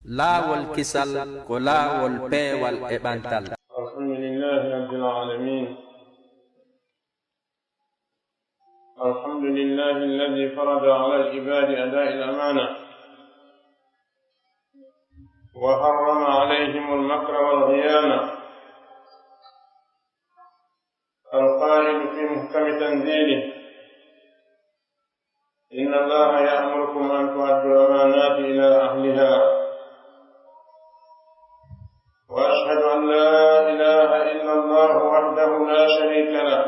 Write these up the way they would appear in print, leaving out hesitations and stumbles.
laawol kisal ko laawol peewal e ɓantal. alhamdulillahi rabbil alamin alhamdulillahi alladhi farada ala al-ibadi ada'i al-amana wa harrama alayhim al-makra wal-ghiyana القائل في محكم تنزيله إن الله يأمركم أن تؤدوا الأمانات إلى أهلها وأشهد أن لا إله إلا الله وحده لا شريك له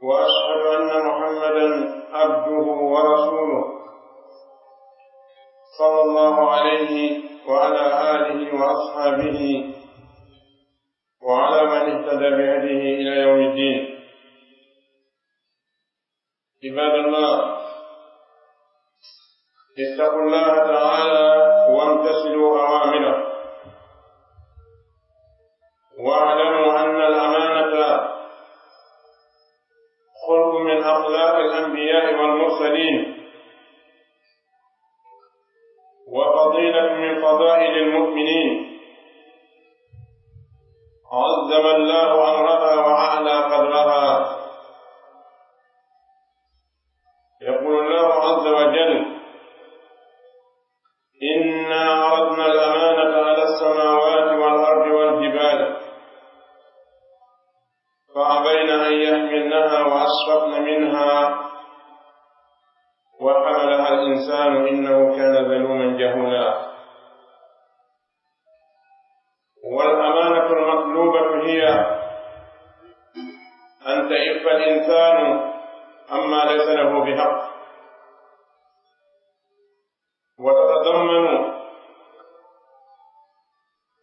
وأشهد أن محمدا عبده ورسوله صلى الله عليه وعلى آله وأصحابه وعلى من اهتدى بهديه إلى يوم الدين. عباد الله، اتقوا الله تعالى وامتثلوا أوامره، واعلموا أن الأمانة خلق من أخلاق الأنبياء والمرسلين وفضيلة من فضائل المؤمنين عظم الله أمرها وأعلى قدرها. يقول الله عز وجل: إنا عرضنا الأمانة على السماوات والأرض والجبال فأبين أن يحملنها وأشفقن منها وحملها الإنسان إنه كان ظلوما جهولا. والأمانة المطلوبة هي أن تعف الإنسان عما ليس له بحق، وتتضمن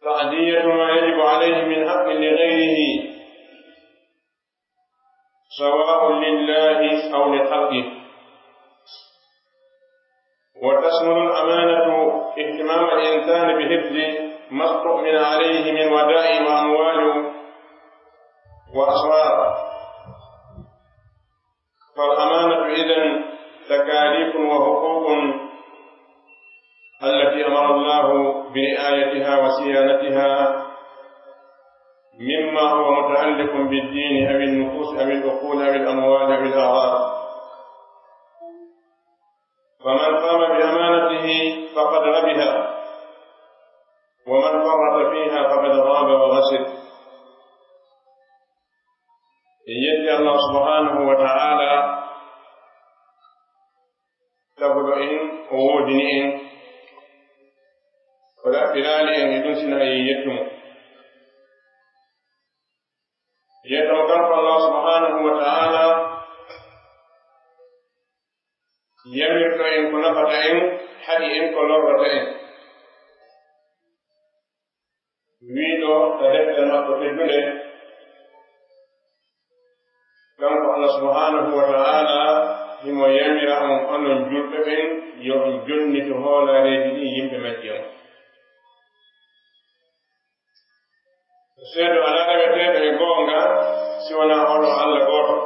تأدية ما يجب عليه من حق لغيره سواء لله أو لخلقه. وتشمل الأمانة اهتمام الإنسان بحفظ ما استؤمن عليه من ودائع وأموال وأسرار. فالأمانة إذن تكاليف وحقوق التي أمر الله برعايتها وصيانتها مما هو متعلق بالدين أو النفوس أو العقول أو الأموال أو الأعراض. فمن قام بأمانته فقد ربح، ومن فرط فيها فقد غاب وغسل. يجزي الله سبحانه وتعالى تبدئ وودنئ ولا فلال يدنسنا يتم كرف الله سبحانه وتعالى يملك إن كنفت إن حدي إن كنرت إن ويدو تدفت المقصد الجنة كرف الله سبحانه وتعالى هم يملك أن جلتفين يوم جنة هولا رجلي يمبمجيون سيدو على نبتة يقونغا سيونا أولو الله غورو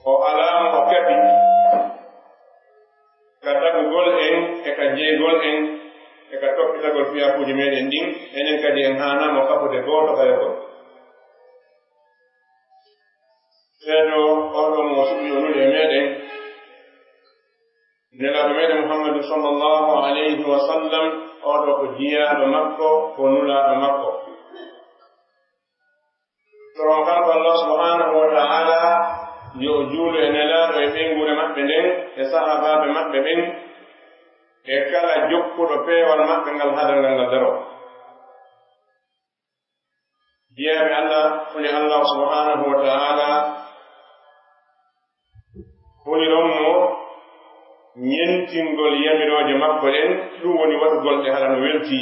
o alamu o kaɓi ka tagugol en e ka jeygol en e ka toppitagol fiyakuji meɗen ɗin, enen kadi en hanamo kafude goto kayagol. seeɗo oɗo mo suɓi onude e meɗen nelaɗo meɗen muhammadu sallllahu alayhi wa sallam, oɗo ko jiyaɗo makko ko nulaɗo makko. toron kanko Allah subhanahu wa ta'ala yo juulo e nelaɗo e ɓengure maɓɓe nden e sahabaɓe maɓɓe ɓen e kala jokkuɗo peewal maɓɓe ngal hadalngal ngal daro. jiyaɓe Allah fuli Allah subhanahu wa ta'ala holiron mo ñentingol yamiroje makko ɗen, ɗum woni waɗugol ɗe hala no welti,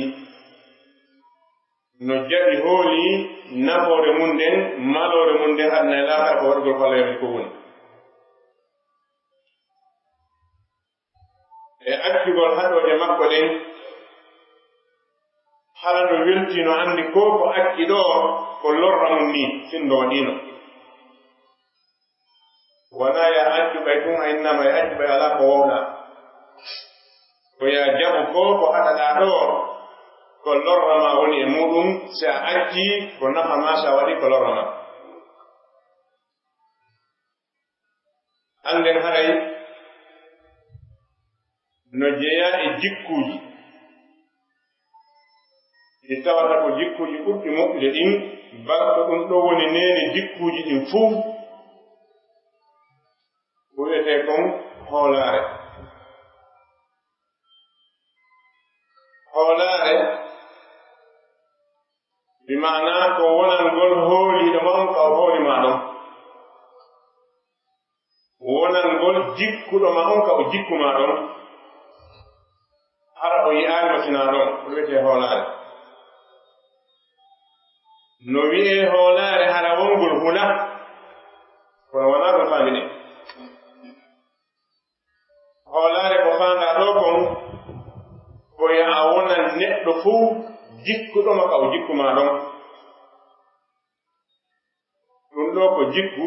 no jaɓi hooli nafoore mum nden malore mum nden adna e laakara ko waɗugol ko Allah yamiri ko woni. e accugol haɗoje makko ɗen hala no welti no anndi ko ko acci ɗo ko lorra mum ni sinno waɗino. wona ya accu ɓay tun a innama e accu ɓay ala ko wowɗa. ya jaɓu ko haɗaɗa ɗo ko lorrama woni e muɗum si a acci ko nafa ma sa waɗi ko lorrama. Anden haray no jeeya e jikkuuji ɗi tawata ko jikkuuji ɓurɗi moƴƴude ɗin balko ɗum ɗo woni nene jikkuuji ɗin fuu ko wiyete kon hoolaare. Hoolaare bi maana ko wonangol hooliiɗo ma on ka o hoolima ɗon, wonangol jikkuɗo ma on ka o jikkuma ɗon, hara o yi'aari wasinaa ɗon ko wiyete hoolaare. No wi'ee hoolaare hara wongol hula kono wonaa ɗum faamine. Hoolaare ko faandaa ɗo kon ko yo a wonan neɗɗo fuu jikkuɗoma ka o jikkuma ɗon. Ɗum ɗo ko jikku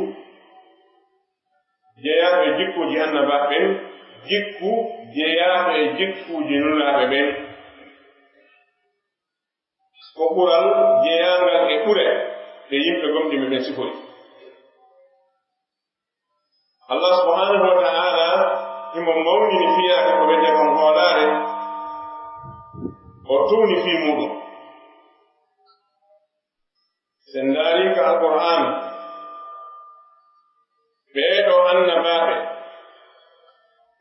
jeyaaɓe e jikkuuji annabaaɓe ɓen, jikku jeyaaɓe e jikkuuji nulaaɓe ɓen, ko ɓural jeyaangal e ɓure ɗe yimɓe gomɗimi ɓen sifori. Allah subhanahu wa ta'ala himo mawnini fiyaake ko wiyete kon hoolaare, o tuwni fii muɗum. Sen ndaari ka alqur'an ɓeeɗo annabaaɓe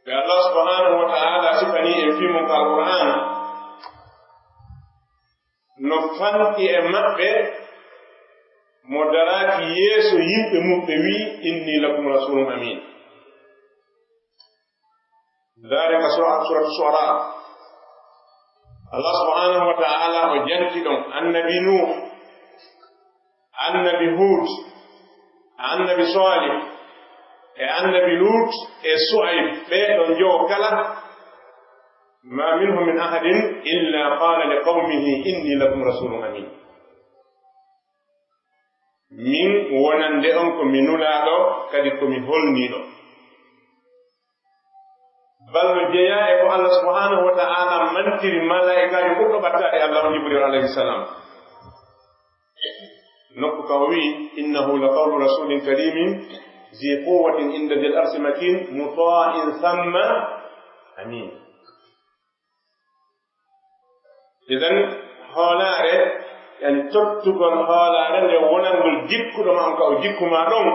ɓe Allah subhanahu wa ta'ala sifani en fii mum ka alqur'an no fanɗi e maɓɓe mo daraaki yeeso yimɓe mum ɓe wii inni lakum rasulun amin. Ndaare ka suratu Shu'ara Allah subhanahu wa ta'ala o janti ɗon annabi Nuh, annabi Hud, annabi Salih e annabi Lut e Su'ayb, ɓeeɗon jowo kala ma minhum min ahadin illa qala li qawmihi inni lakum rasulun amin. Min wonande on ko mi nulaaɗo kadi ko mi holniiɗo. Ballo jeya e ko Allah subhanahu wa ta'ala mantiri malaikaaji ɓurɗo ɓattaɗe Allah Jibril alayhi salam. Nokku ka o wii innahu la qawlu rasulin karimin zi quwwatin inda dhil arsi makin muta'in thamma amin. Idan hoolaare yani tottugol hoolaare nde wonangol jikkuɗo ma on ka o jikkuma ɗon,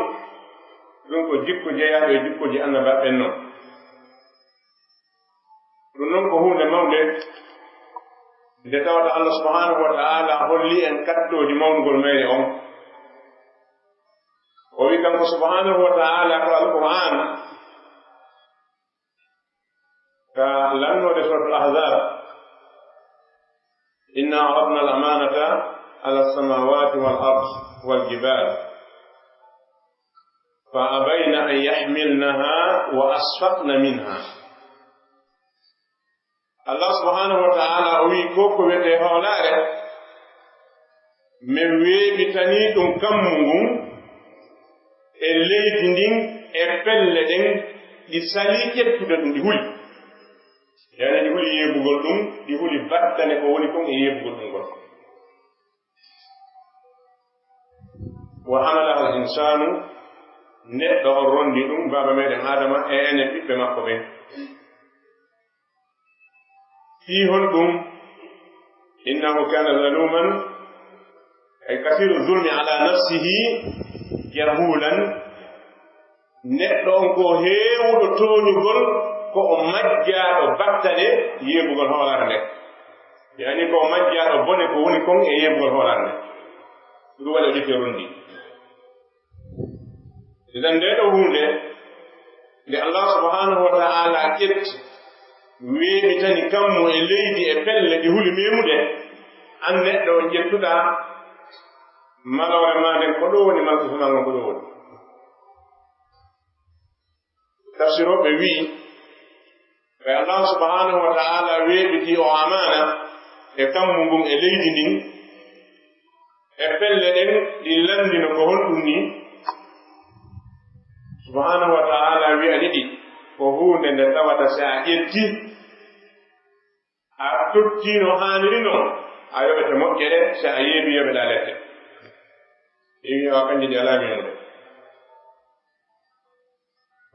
ɗum ko jikku jeyaaɓe e jikkuji annabaaɓe ɓen noon. ɗum noon ko hunde mawnde nde tawata Allah subhanahu wa ta'ala holli en kattooji mawngol meere on. O wi kanko subhanahu wa ta'ala ko alqur'an ka lannode suratul ahzab inna aradna al-amanata ala as-samawati wal ard wal jibal fa abayna an yahmilnaha wa asfaqna minha. Allah subhanahu wa ta'ala o wi ko ko wiyete hoolaare min weeɓitanii ɗum kammu ngun e leydi ndin e pelle ɗen ɗi salii ƴettude ɗum ɗi huli, yani ɗi huli yeebugol ɗum, ɗi huli battane ko woni kon e yeebugol ɗum ngol. wa hamalaha al insanu neɗɗo on rondi ɗum baba meɗen adama e enen ɓiɓɓe makko ɓen. fii hon ɗum innahu kana zaluman ay kasiru zulmi ala nafsihi jahulan, neɗɗo on ko heewuɗo tooñugol ko o majjaaɗo battane yeebugol hoolare nde, yani ko o majjaaɗo bone ko woni kon e yeebugol hoolare nde. ɗum waɗi o ɗitte rundi. idan nde ɗo hunde nde Allah subhanahu wa ta'ala ƴetti weeɓitani kammu e leydi e pelle ɗi huli memude, an neɗɗo o ƴettuɗa malore ma nden ko ɗo woni malkufu ma ngon ko ɗo woni. tafsiroɓe wii ɓe Allah subhanahu wa ta'ala weeɓiti o amana e kammu ngun e leydi ndin e pelle ɗen ɗi landino ko honɗum ni, subhanahu wa ta'ala wi'a ɗiɗi ko hunde nde tawata si a ƴetti a tottino haaniri noon a yoɓete moƴƴere so a yeebi yoɓeɗa lette imi o kanji ɗi ala memude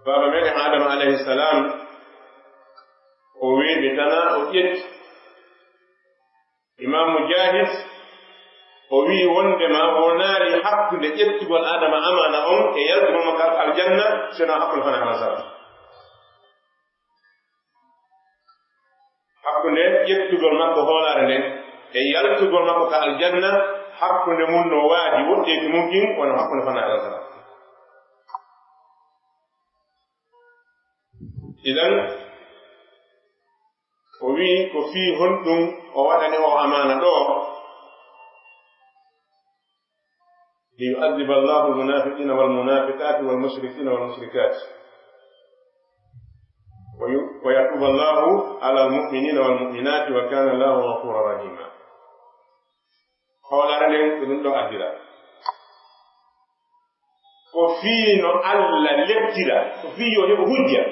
baba meɗen adama alayhi salam o weeɓi tana o ƴetti imam mujahid o wii wondema wonaari hakkunde ƴettugol adama amana on e yaltugol makko aljanna sino hakkunde fana hana sara hakkunde ƴettugol makko hoolaare nden e yaltugol makko ka aljanna hakkunde mum no waadi woɗɗeeki mum ɗin wono hakkunde fana hana sara idan o wii ko fii honɗum o waɗani o amana ɗo ليعذب الله المنافقين والمنافقات والمشركين والمشركات ويتوب الله على المؤمنين والمؤمنات وكان الله غفورا رحيما قال لن دو أدرا وفي نو الله لكترا وفي يوهب هجة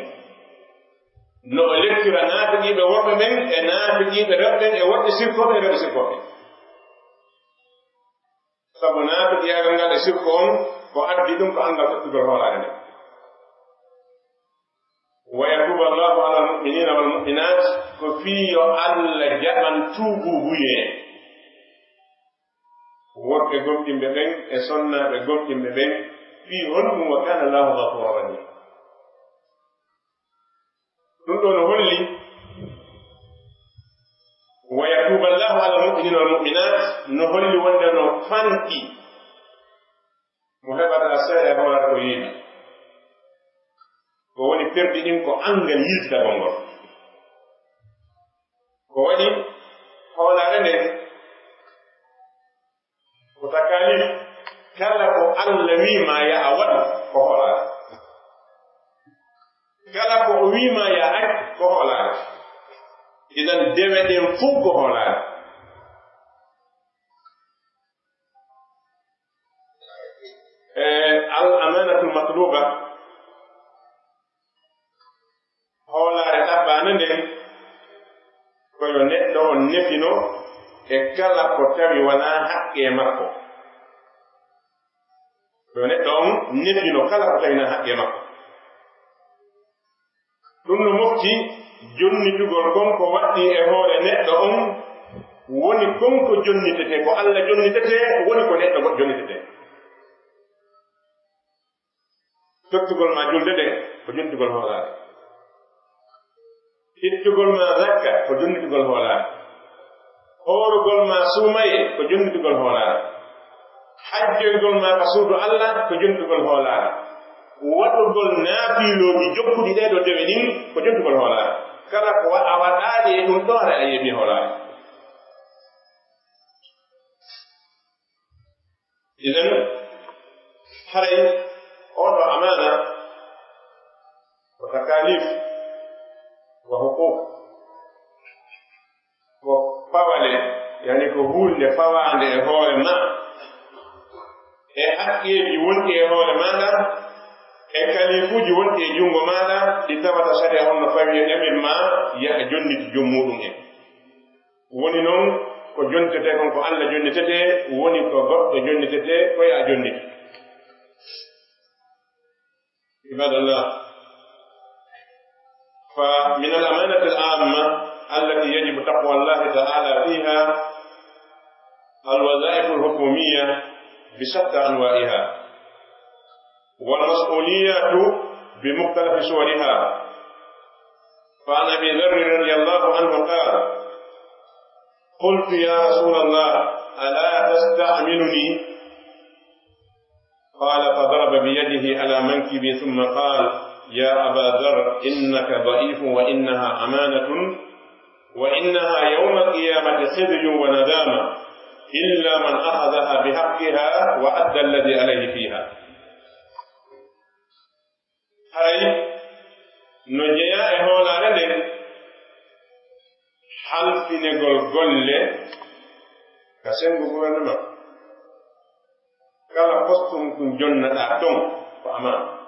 نو لكترا نافقي بورب من نافقي برب من وقت سيركم رب سيركم sabu naafiki yagal ngal e sirko on ko addi ɗum ko angal ƴettugol hoolaare nde wa yatuba allahu ala almuminina walmuminat ko fii yo allah jaɓan tuububuye worɓe gomɗimɓe ɓen e sonnaaɓe gomɗimɓe ɓen fii honɗum wa kana allahu gafura rahim ɗum ɗo no holli ويتوب الله على المؤمنين والمؤمنات نهل وندنا فانكي محبة الأسائل هو الرئيس ووني perdi ɗin ko angal yiltagol ko waɗi hoolaare nden ko takalif kala ko Allah wiima ya a waɗu ko hoolaare kala ko o wiima ya ac ko hoolaare idan deweɗen fof ko hoolaare al amanatul matluba hoolaare ɗaɓɓaande nden koyo neɗɗo on nefino e kala ko tawi wonaa haqqe makko koyo neɗɗo on nefino kala ko tawi naa haqqe makko ɗum no mofti jonnitugol konko waɗɗi e hoore neɗɗo on woni konko jonnitete ko Allah jonnitete woni ko neɗɗo goɗɗo jonnitete tottugol ma julde ɗen ko jonnitugol hoolaare ittugol ma zakka ko jonnitugol hoolaare hoorugol ma suumaye ko jonnitugol hoolaare hajjogol ma ka suudu Allah ko jonnitugol hoolaare waɗugol naafiilooji jokkuɗi ɗee ɗo dewe ɗin ko jonnitugol hoolaare kala ko a waɗaade e ɗum ɗo hara a yeɓi hoolaare idan haray oɗo amana ko takalif ko hukuk ko pawale yani ko hulde fawaande e hoore ma e haqqeeji wonɗi e hoore maɗa e kalifuuji wonɗi e junngo maɗa ɗi tawata saria on no fawi e ɗemin ma yaha jonniti jom muɗum en woni noon ko jonnitete kon ko Allah jonnitete woni ko goɗɗo jonnitete koye a jonniti ibadallah فمن الأمانة العامة التي يجب تقوى الله تعالى فيها الوظائف الحكومية بشتى أنواعها والمسؤوليات بمختلف صورها فعن أبي ذر رضي الله عنه قال قلت يا رسول الله ألا تستعملني قال فضرب بيده على منكبي ثم قال يا أبا ذر إنك ضعيف وإنها أمانة وإنها يوم القيامة خزي وندامة إلا من أخذها بحقها وأدى الذي عليه فيها هاي نجيا هولا ردن حلف نقول قل كسنغ غوانما كلا قصتم كن جنة أعتم فأمان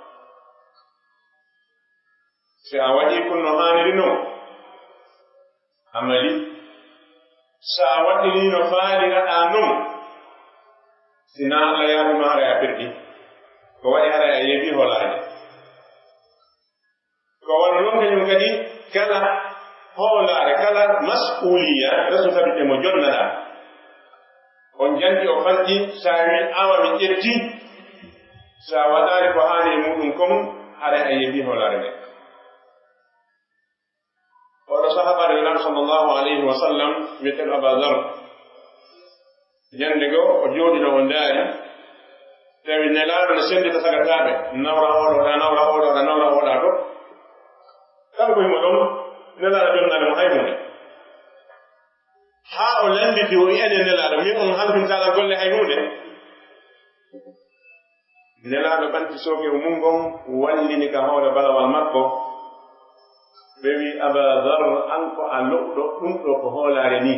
si a waɗi ko no haaniri non amali sa waɗini no faaligaɗa non sina Allah yaafima hara a firɗi ko waɗi hara a yeeɓi holaade ko wona noon kañum kadi kala hoolaare kala mas'uliya responsabilité mo jonnaɗa on janti o falɗi sa wi awa mi ƴetti sa waɗaari ko haani e muɗum kom hara a yeeɓi holaare nde oɗo sahabaɗo nabi sallllahu alayhi wa sallam wiyeten Aba Dar ñande goo o jooɗino o ndaari tawi nelaaɗo ne sendita sagataaɓe nawra oɗoɗa nawra oɗoɗa nawra oɗa to kala ko himo ɗon nelaaɗo jonnaade mo hay hunde haa o landiti o yi'ani nelaaɗo min on halfintaala golle hay hunde nelaaɗo ɓanti sooke o mum gon wallini ka hoore balawal makko ɓe wi Aba Dar an ko a loɓɗo ɗum ɗo ko hoolaare ni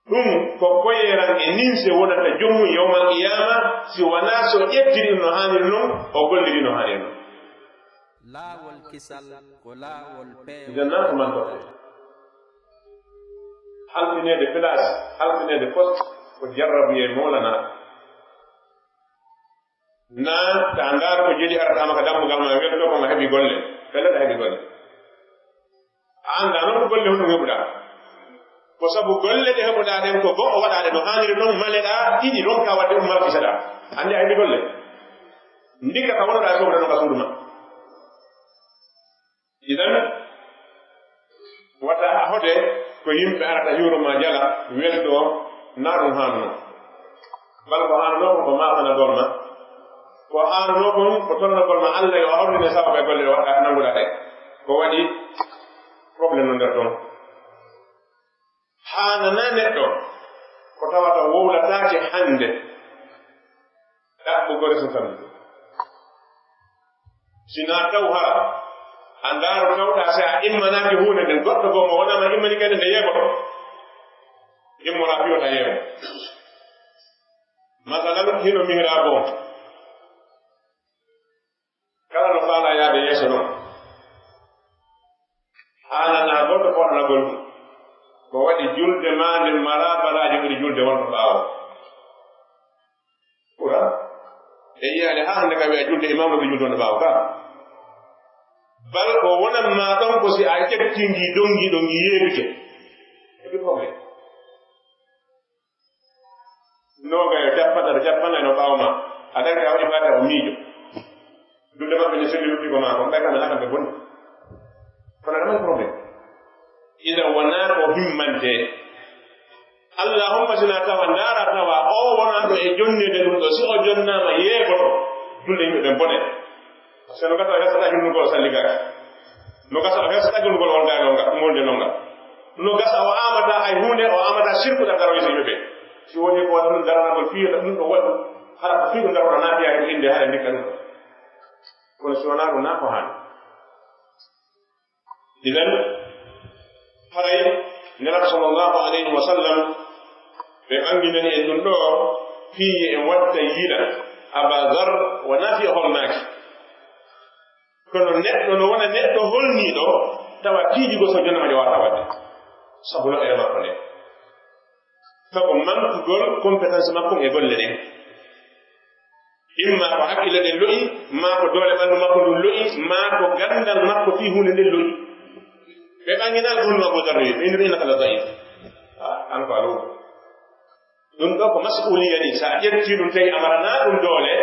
ɗum ko koyeran e ninse wonata jommum yawmal qiyama si wonaa so ƴettiri no haaniri noon o golliri no haaniri noon laawol kisal ko laawol peewol ko man tote halfineede place halfineede poste ko jarrabu e moolana naa ta ndaar ko jeli arataama ka dammugal ma welto ko ma heɓi golle feleɗa heɓi golle a annda noon ko golle hoɗum heɓuɗaa ko sabu golle ɗe heɓuɗaa ɗen ko go'o waɗaaɗe no haaniri noon maleɗaa ɗiɗi ɗon ka wadde ɗum malkisaɗaa anndi a heɓi golle ndikka ka wonoɗaa sohde no ka suudu ma idan wata a hode ko yimɓe arata hiwro ma jala welɗo naa ɗum haanuno bala ko haanuno ko maafanagol ma ko haanuno kon ko tonnagol ma Allah yo hawrine sababu e golle ɗe waɗɗa nannguɗaa ɗe ko waɗi probléme no nder ɗon haanana neɗɗo ko tawata wowlataake hannde ɗaɓɓugo responsabilité sinaa taw hara a ndaaro tawɗaa so a immanaaki huunde nden goɗɗo goo mo wonaama immani kadi nde yeeɓoto immora fiyota yeewo masalan hino mihraa boom kala no faala yaade yeeso noon haananaa goɗɗo foɗanagol mum ko waɗi julde maa nde maraa balaaji ɓuri julde wonto ɓaawo ɓura e yiyaade haa hannde ka wiya julde imamu ɓe julde wonto ɓaawo ka bal ko wonan maa ɗon ko si a ƴettii ngii donngii ɗo ngii yeebike heɓi probléme noogayo cappanɗe no ɓaawo ma a dari a waɗi faade o miijo julde maɓɓe ne selli luɗɗi ko maa ko ɓaykamɓe hakamɓe bonni kono ɗaman probléme ida wonaa ko himmante allahumma sina tawa ndaara tawa o wonaaɗo e jonneede ɗum ɗo si o jonnaama yeegoto julde yimɓe ɓen bone par ce que no gasa o hesata hinnugol salligaaki no gasa o hesata hinnugol wongaage o molde nonga no gasa o amata hay hunde o amata sirkuɗa garoyso yimɓe ɓe si woni ko waɗa ɗum daranagol fiyota ɗum ɗo waɗu hara ko fiiɗo ngarona naafiyaa e inde hara ndikka ɗum kono si wonaa ɗum naa ko haani idan haray nelaɗo sallllahu alayhi wa sallam ɓe ɓanginani en ɗum ɗo fiye en watta yiɗa Aba Dar wonaa fiya holnaaki kono neɗɗo no wona neɗɗo holniiɗo tawa tiiɗigo so jonnama ɗe waata wadde sabu no ere makko nde sabu mankugol compétence makko e golle ɗen imma ko hakkille ɗen lo'i maa ko doole ɓanndu makko ndun lo'i maa ko ganndal makko fii hunde nden lo'i ɓe ɓanginal ɗum Abu Dar wi ɓe indi innaka la daif an ko alowɗo ɗum ɗo ko mas'uliya ni so a ƴettii ɗum tawi amaranaa ɗum doole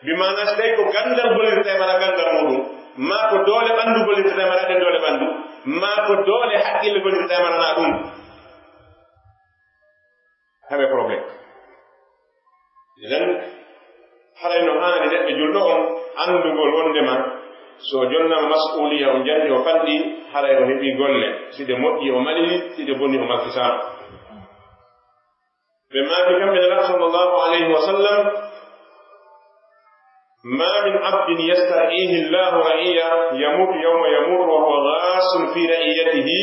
bi maana so tawi ko ganndal gollirta e mara ganndal muɗum maa ko doole ɓanndu gollirta e mara ɗen doole ɓanndu maa ko doole haqqille gollirta e maranaa ɗum heɓe probléme idan haray no haani neɗɗo julɗo on anndugol wondema so jonnama mas'uliya o janndi o falɗi haray o heɓii golle siɗe moƴƴi o malii siɗe bonni o malkisaama ɓe maaki kamɓe nelaɗo sallllahu alayhi wa sallam ma min abdin yastar'ihi llahu ra'iya yamutu yawma yamutu wa huwa ghasun fi ra'iyatihi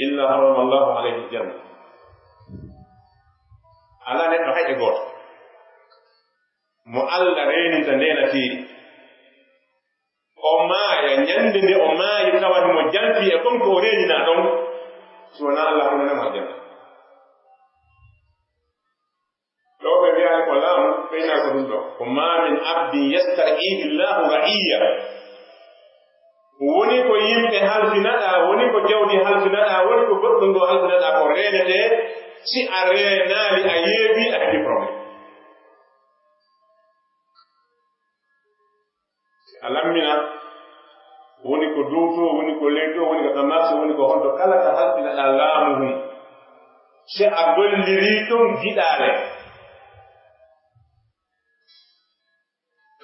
illa harrama allahu alayhi aljanna ala neɗɗo hayɗe gooto mo Allah reeninta ndeenatiiri o maaya ñannde nde o maayi tawani mo jampi e milkiya woni ko yimɓe halfinaɗa woni ko jawdi halfinaɗa woni ko goɗɗum ɗo halfinaɗa ko renete si a reenaali a yeeɓi a heɓi probléme si a lammina woni ko dow to woni ko ley to woni ko ka marché woni ko honto kala ka halfinaɗa laamu hum si a golliri ɗum giɗaale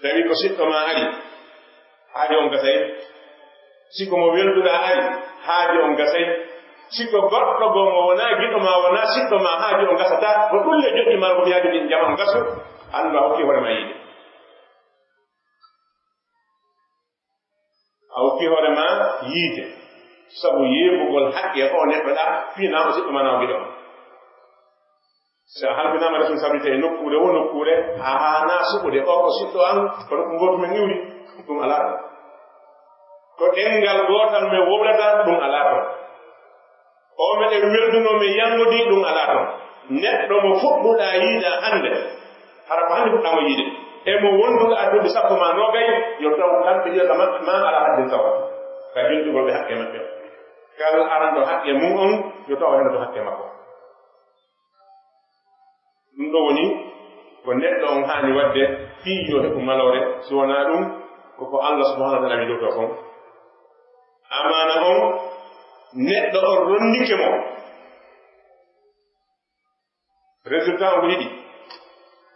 tawi ko siɗɗo ma ari haaji on gasay siko mo welduɗa ari haaji on gasay siko goɗɗo goo mo wona giɗo ma wona siɗɗo ma haaji on gasata ko ɗulle joƴƴi ma ko mbiyaade ɗin jama on gasu anndu a hokki hoore ma yiide a hokki hoore ma yiide sabu yeebugol haqqe o neɗɗo ɗa fiinama siɗɗo ma nawo giɗo ma so a halfinama responsabilité e nokkure wo nokkure a haana suɓude o ko siɗɗo an kono ko goto men iwri ɗum alaa ɗon ko ɗenngal gootal men woɓlata ɗum alaa ɗon o meɗen welduno men yangudi ɗum alaa ɗon neɗɗo mo fuɗɗuɗa yiida hannde hara ko hannde fuɗɗamo yiide e mo wonduɗa duuɓi sappo ma nogay yo taw kamɓe ɗiɗo ma ala haddin tawa ka jundugol ɓe haqqe maɓɓe kala aranɗo haqqe mum on yo taw hene to haqqe makko ɗum ɗo woni ko neɗɗo on haani wadde fii yo heɓu malore so wonaa ɗum koko Allah subhanahu wa taala wi ɗo kon amana on neɗɗo on ronnike mo résultat on ko yiɗi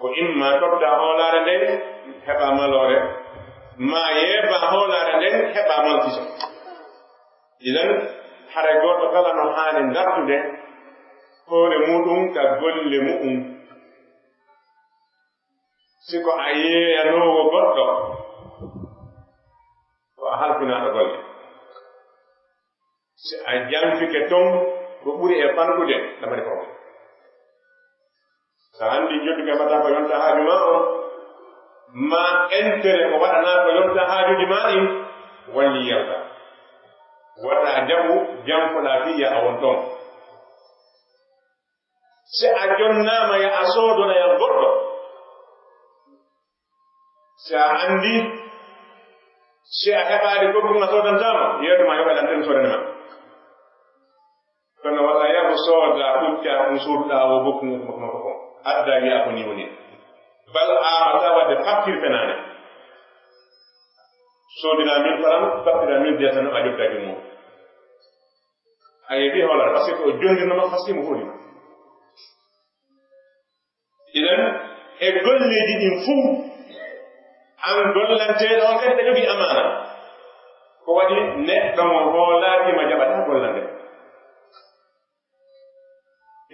ko imma toɓda hoolaare nden heɓa malore ma yeeba hoolaare nden heɓa malfiso idan hare goto kala no haani dartude hoore muɗum ka golle muɗum siko a yeeyanowo goɗɗo ko a halfinaɗo golle si a janfike ton ko ɓuri e fanɗude ɗamani probléme so anndi jodduke mbaɗa ko yonta haaju ma o ma intérêt ko waɗana ko yonta haajuji ma ɗin walli yalta wata jaɓu janfuɗa fiya a won toon si a jonnama ya a soodoɗa ya goɗɗo si a anndi si a heɓaade goɗɗum a soodantama yeeduma yoɓaɗanten sodanema kono walla yahu sooda ɓucca ɗum suuduɗa o bokkumako kon adda wiya ko ni woni bal awata wadde facture fenaane soodina 1000 francs facture 1200 tan a jottaki mum a yeɓi hoolare par ce que o jondirnoma fasimo hoolima idan e golleji ɗin fuu an gollanteɗo on kadi ɓe jogii amana ko waɗi neɗɗo mo hoolaakima jaɓata gollande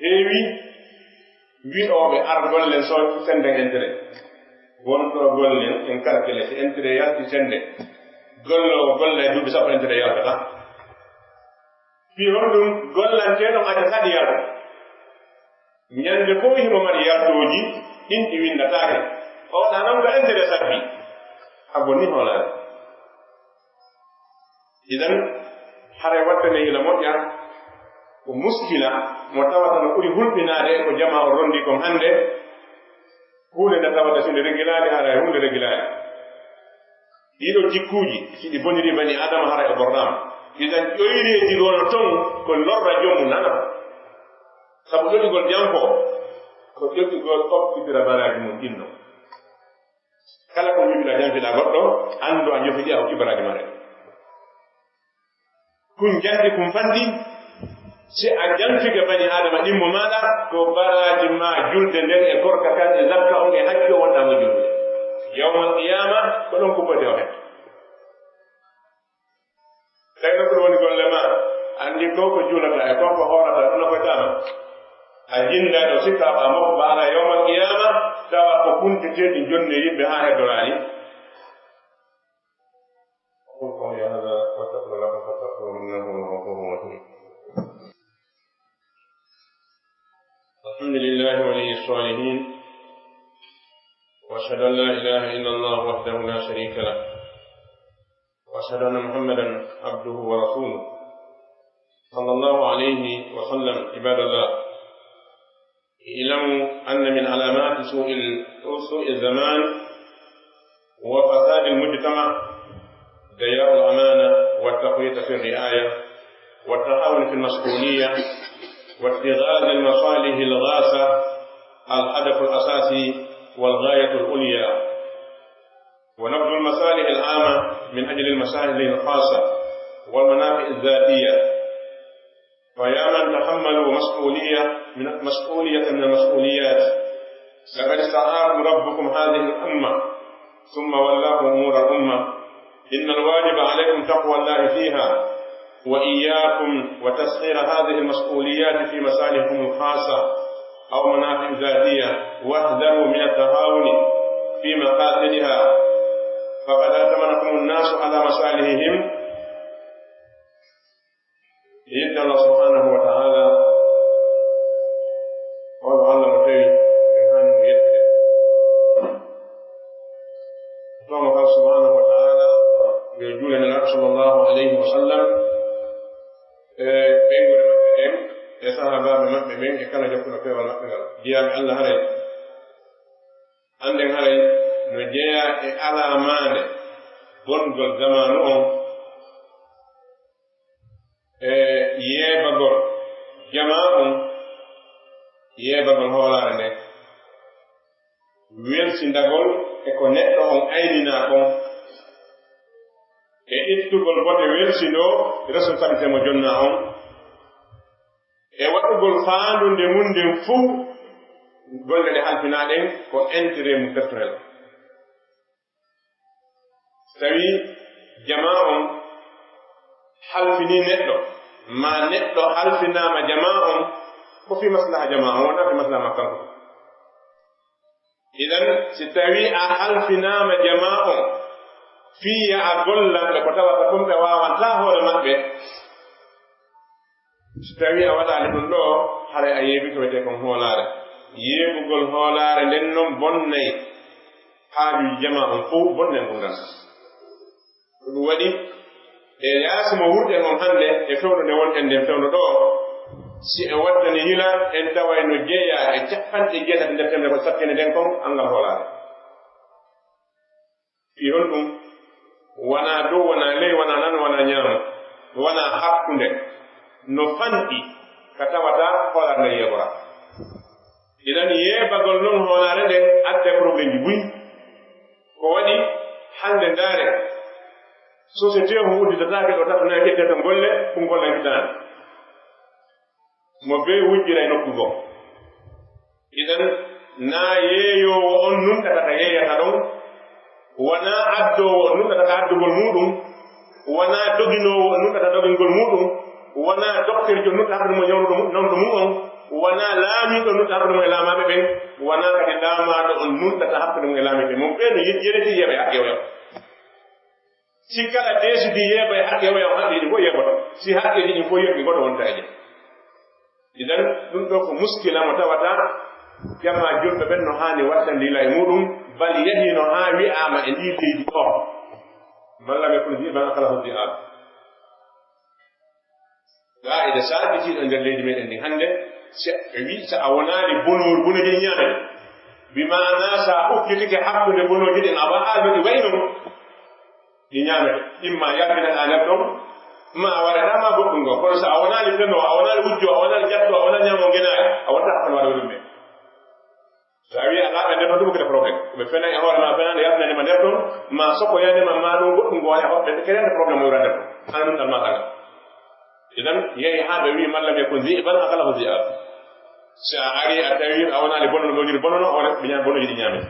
heewi wi'ooɓe ar gollen so senden intérêt wonɗo gollen en calcule si intérêt yalti sende gollowo golla e duuɓi sappo intérêt yaltata fi hon ɗum gollanteɗo aja saɗi yalta ñande fof himo mari yaltooji ɗin ɗi windataake oɗa noon ko intérêt sabbi a bonni hoolaade idan hare waddane hila moƴƴa ko muskila mo tawata no ɓuri hulɓinaade ko jama o rondi kon hannde huunde nde tawata so nde regilaade hara e hunde regilaade ɗiɗo jikkuuji si ɗi boniri bani adama hara e bornaama idan ƴoyreeji gono ton ko lorra jomum nana sabu ƴoƴigol janko ko ƴoƴigol ɓoɓɓitira baraaji mum ɗinno kala ko wiɓila janfiɗa goɗɗo anndu a jofiɗi a hokki baraaji mare kun janti kum fandi si a janfike bani adama ɗimmo maɗa ko baraaji ma julde nden e korka kan e zakka on e hakki o wonɗamo julde yawmal qiyama ko ɗon kubbode o hekka tawno ko woni golle ma anndi ko ko juulata e ko ko hoorata ɗuna koye tama a jinnaɗo sikkaɓa mokko baala yawmal qiyama tawa ko kunteteɗi jonne yimɓe ha heddorani الحمد لله ولي الصالحين واشهد ان لا اله الا الله وحده لا شريك له واشهد ان محمدا عبده ورسوله صلى الله عليه وسلم عباد الله اعلموا ان من علامات سوء الزمان وفساد المجتمع ضياع الأمانة والتفريط في الرعاية والتهاون في المسؤولية واتخاذ المصالح الغاصة الهدف الأساسي والغاية العليا، ونبذ المصالح العامة من أجل المصالح الخاصة والمنافع الذاتية. فيا من تحملوا مسؤولية من المسؤوليات، لقد استعاركم ربكم هذه الأمة ثم ولاكم أمور الأمة. إن الواجب عليكم تقوى الله فيها وإياكم وتسخير هذه المسؤوليات في مصالحكم الخاصة أو منافع ذاتية، واحذروا من التهاون في مقاصدها، فقد أتمنكم الناس على مصالحهم. إن الله سبحانه وتعالى قال على متي إنهانه يدفع الله سبحانه وتعالى يقول لنا صلى الله عليه وسلم بينغور مكم يسحب بمكم من كان جفنا في المكم ديام الله هري عندن هري نجيا على مان بونغول زمانو yebagol jama'un yebagol holarande welsindagol e ko neɗɗo on aynina kon e ittugol bote welsindo responsabilité mo jonna on e waɗugol faandunde mun nden fuu golle ɗe halfinaɗen ko intérêt mum personnel. tawi jama on halfini neɗɗo ma neɗɗo halfinama jama on ko fi maslaha jama on wona fi maslaha makkanko. idan si tawi a halfinama jama on fiya a gollanɓe ko tawata kumɓe wawanta hoore maɓɓe, si tawi a waɗani ɗum ɗo hara a yeebi ko wiyete kon hoolare. yeebugol hoolare nden noon bonnayi haajuji jama on fof bonne ngurdanta. ɗum waɗi e yaasi mo wurɗen on hannde e fewno nde wonɗen nden fewno ɗo, si en waddani hila en tawayno jeeya e capanɗe jeetati nder temedere ko sakkene nden kon angal hoolare. fi hon ɗum wona dow wona ley wona nano wona ñaamo wona hakkunde no fanɗi ka tawata hoolare nde yeɓora. idan yeɓagol noon hoolare nden adde probléme ji buyi. ko waɗi hannde ndaare société o udditataake ɗo tatana ƴetteta golle ko golla hitanaade mo be wujjira e nokku goo. idan naa yeeyowo on numɗata ka yeeyata ɗon, wona addowo on numɗata ka addugol muɗum, wona doginowo on numɗata dogingol muɗum, wona docteur jo numɗata hakkude mo ñawdo mu'on, wona laamiɗo numɗata hakkude mo e laamaaɓe ɓen, wona kadi laamaaɗo on numɗata hakkude mo e laamiɓe ɓen. mo ɓe no yereti yeɓe haqqe o si kala desidi yeeba e haqqe o haqqeji fof yeɓoto, si haqqeji ɗin fof yeɓi goɗo wonta e ƴe. idan ɗum ɗo ko muskila mo tawata jama julɓe ɓen no haani wattandila e muɗum, bal yahi no haa wi'ama e ndi leydi o malla ɓe kono jiɓan akala hoddi aal gaa'ide saabitiiɗo nder leydi meɗen ndi hannde si ɓe wi so a wonaali bonoji ñaame bimana sa ukkitike hakkunde bonoji ɗin a wa'aano ɗi wayno ɗi ñaamete imma yalbinaɗa nder ɗon ma a waɗanama goɗɗum ngo. kono so a wonaali fenno a wonaali wujjo a wonaali jatto a wonaali ñaamo ngenaari a wonta hakkude waɗa ɗum ɓe. so a wi a laaɓe nder ɗon ɗum kede probléme ɓe fena e hoore ma fenande yaltinanima nder ɗon ma sokkoyanima ma ɗum goɗɗum ngo waɗa hoɓɓe kerende probléme o yura nder ɗon ana ɗum tan maɗaga. idan yehi haa ɓe wi malla ɓe ko ziban akala ko zi'al. so a ari a tawi a wonaali bonono ɓoƴiri bonono o ɓe ñaam bonoji ɗi ñaame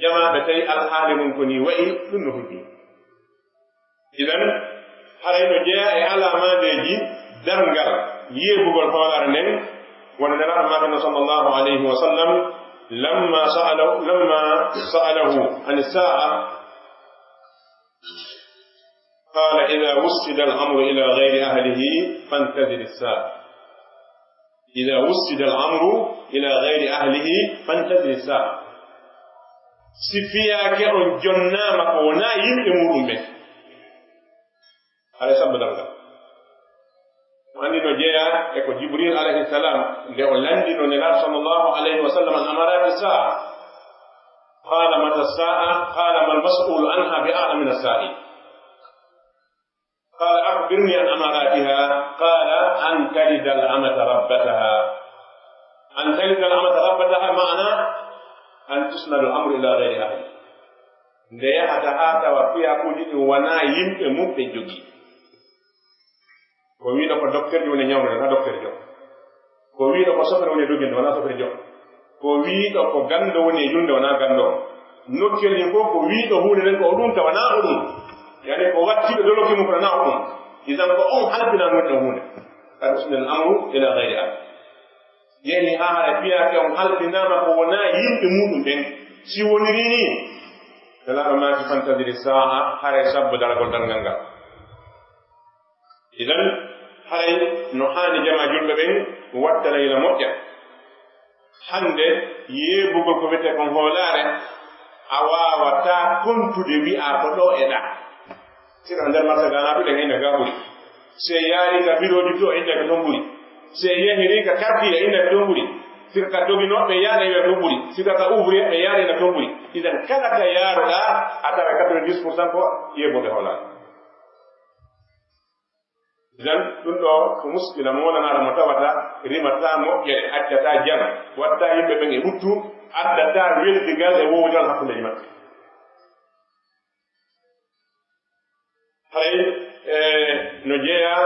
jamaaɓe tawi alhaali mum ko ni wayi ɗum no huɗɗi. idan harayno jeeya e alamadeji darngal yeebugol hoolare nden wona nelaɗo maɗen sallllahu alayhi wa sallam lamma sa'alahu an sa'a qala ida wussida al amru ila gayri ahlihi fantazir as-sa'a. ida wussida al amru ila gayri ahlihi fantazir as-sa'a. si fiyaake on jonnama ko wona yimɓe muɗum ɓe haɗa sabbadal ngal mo anndi no jeeya e ko jibril alayhi salam nde o landino nelaɗo sallllahu alayhi wa sallam an amarati sa'a qala mata sa'a qala mal mas'ulu anha bi a'lam min as-sa'i. قال أخبرني عن أماراتها قال أن تلد الأمة ربتها أن تلد الأمة ربتها معنى أن تسند الأمر إلى غير أهل nde hata wa fiyakuji ɗi wona yimɓe mum ɓe jogi ko wiiɗo ko docteur ji woni ñawde wona docteur jo ko wiiɗo ko sofere woni doginde wona sofere jo ko wiiɗo ko gando woni yunde wona gando nokkel ni fof ko wiiɗo hunde nden ko o ɗum tawa na o ɗum yani ko wattiɓe doloki mum kono na o ɗum idan ko on halbina gonɗo hunde kad usnel amru ila gayri am yehi ha haɗa fiyake on halbinama ko wona yimɓe muɗum ɓen si woniri ni kala mati fantadiri sa'a hare sabbu daragol dangal ngal idan hay no hani jama julɓe ɓen watta layla moƴƴa hande yeɓugol ko wiyete kon hoolare a wawata kontude wi'a ko ɗo e ɗa sika nder marsa ganaɓe ɗen inde ga ɓuri se yaari ka biroji to inde ko ton ɓuri se yehiri ka karti e inde ko ton ɓuri sika ka doginoɓe yaade wiya ton ɓuri sika ka ouvrier ɓe yaade na ton ɓuri idan kala ka yaaroɗa a tawa 90% ko yeɓuɓe hoolare idan ɗum ɗo ko muskila molanaɗo mo tawata rimata moƴƴere accata jam watta yimɓe ɓen e huttu addata weldigal e wowdal hakkundeji maɓɓe hay no jeeya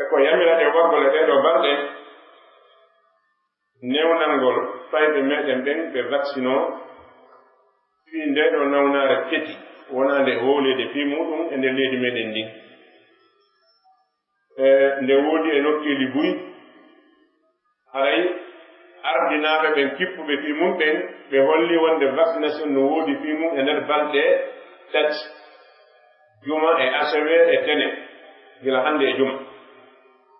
eko yamirate waggole ɗe ɗo balɗe newnalngol fayɓe meɗen ɓen ɓe vaccine o fi nde ɗo nawnare feti wona nde howlede fi muɗum e nder leydi meɗen ndin nde woodi e nokkeeli buy haray ardinaɓe ɓen kippuɓe fi mum ɓen ɓe holli wonde vaccination no woodi fi mum e nder balɗe tati juma e asawe e tene gila hande e juma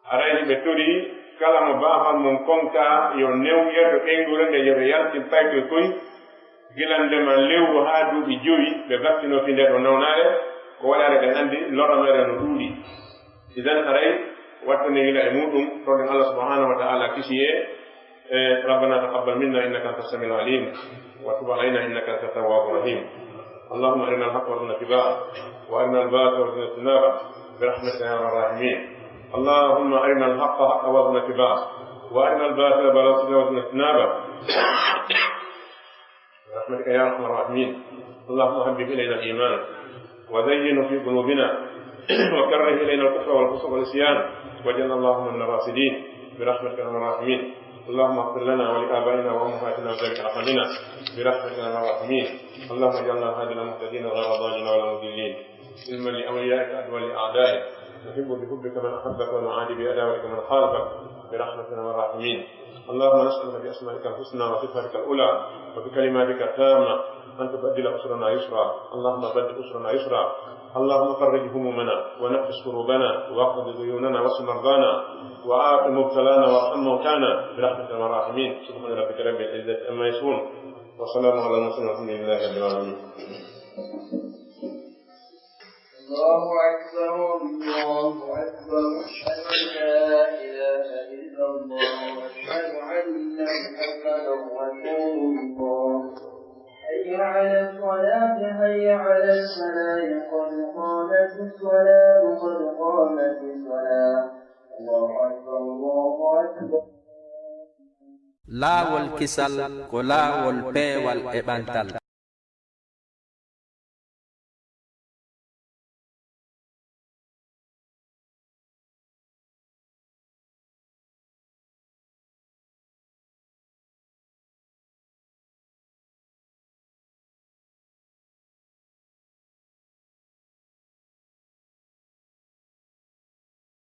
haray ɓe tori kala mo baafan mum konka yo newye to ɓengure nde yoɓe yaltin paykoy koy gilandema lewru haa duuɓi joyi ɓe vaccine o fi nde ɗo nawnare ko waɗare ɓen anndi loramere no ɗuuɗi idan haray wattane gila e muɗum toɗen allah subhanahu wa taala kisiye ربنا تقبل منا انك انت السميع العليم وتب علينا انك انت التواب الرحيم اللهم ارنا الحق وارزقنا اتباعه وارنا الباطل وارزقنا اجتنابه برحمتك يا ارحم الراحمين اللهم ارنا الحق حقا وارزقنا اتباعه وارنا الباطل باطلا وارزقنا اجتنابه برحمتك يا ارحم الراحمين اللهم حبب الينا الايمان وزينه في قلوبنا وكره الينا الكفر والفسوق والعصيان واجعلنا اللهم من الراشدين برحمتك يا ارحم الراحمين اللهم اغفر لنا ولآبائنا وأمهاتنا وذوي أرحامنا برحمتك يا الراحمين اللهم اجعلنا هادنا مهتدين غير ضالين ولا مضلين علما لأوليائك أدوى لأعدائك نحب بحبك من أحبك ونعادي بأداوتك من خالفك برحمتك يا الراحمين اللهم نسألك بأسمائك الحسنى وصفاتك الأولى وبكلماتك التامة أن تبدل أسرنا يسرا اللهم بدل أسرنا يسرا اللهم فرج همومنا ونفس كروبنا واقض ديوننا واشف مرضانا وآت مبتلانا وارحم موتانا برحمتك يا الراحمين سبحان ربك رب العزة عما يصفون وسلام على المرسلين والحمد لله رب العالمين. الله أكبر الله أكبر أشهد أن لا إله إلا الله وأشهد أن محمدا رسول الله. حي على الصلاة حي على الفلاح قد قامت الصلاة قد قامت الصلاة الله أكبر الله أكبر. laawol kisal ko laawol peewal e ɓantal